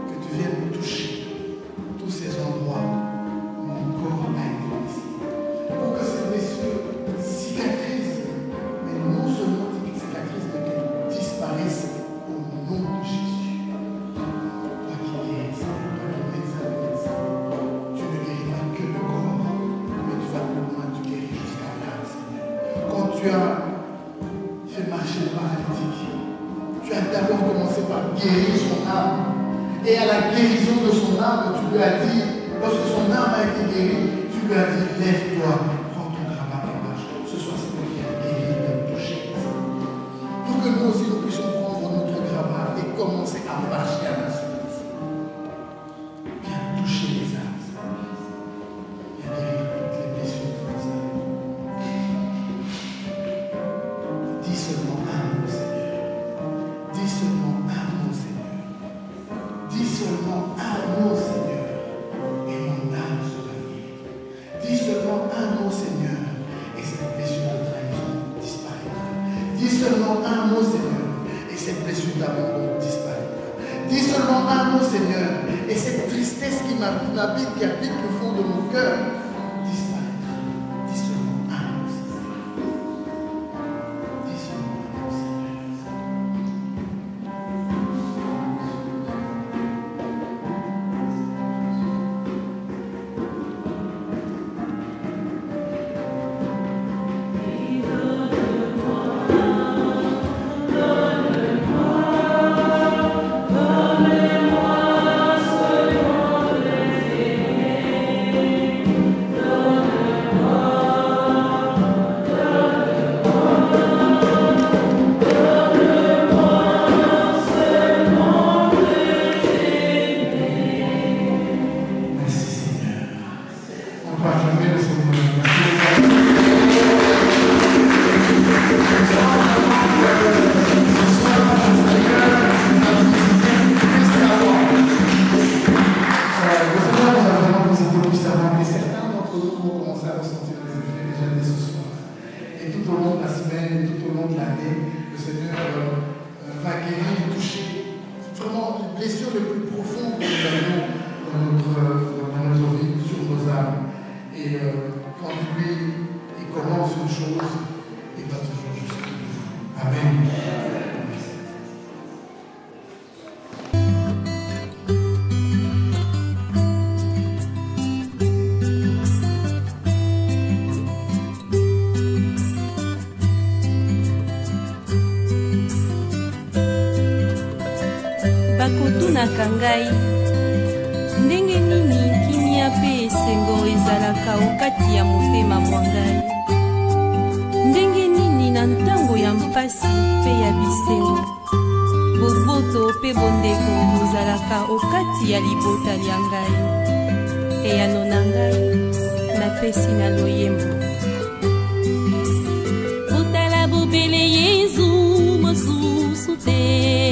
Que tu viennes me toucher tous ces endroits où mon corps a été blessé. Pour que ces blessures cicatrisent, mais non seulement cicatrisent, mais qu'elles disparaissent au nom de Jésus. Toi qui guéris, Seigneur, toi qui m'examines, tu ne guéris pas que le corps, mais tu vas plus loin, tu guéris jusqu'à l'âme, Seigneur. Quand tu as fait marcher le paralytique, tu as d'abord commencé par guérir son âme. Et à la guérison de son âme, tu lui as dit, lorsque son âme a été guérie, tu lui as dit, lève-toi, prends ton grabat et marche. Ce soir, c'est toi qui as guéri, qui as touché. Pour que nous aussi, nous puissions prendre notre grabat et commencer à marcher à la suite. Viens toucher les âmes, Seigneur. Viens guérir toutes les blessures de nos âmes. Dis seulement un mot, Seigneur. Dis seulement un mot, Seigneur. Dis seulement un mot, Seigneur, et mon âme sera guérie. Dis seulement un mot, Seigneur, et cette blessure de trahison disparaîtra. Dis seulement un mot, Seigneur, et cette blessure d'abandon disparaîtra. Dis seulement un mot, Seigneur, et cette tristesse qui m'habite, qui habite le fond de mon cœur, disparaîtra. Dis seulement un mot, Seigneur. Dis seulement un mot, Seigneur. Donne-moi ce décisions les plus profondes que nous avons dans notre vie, sur nos âmes. Et quand lui, il commence une chose, il va toujours jusqu'au bout. Amen. bakotunaka ngai ndenge nini kimia mpe esengo ezalaka okati ya motema mwa ngai, ndenge nini na ntango ya mpasi mpe ya bisengo boboto mpe bondeko bozalaka okati ya libota lya ngai. Eyano na ngai napesi na loyembo botala bobele Yezu mosusu te.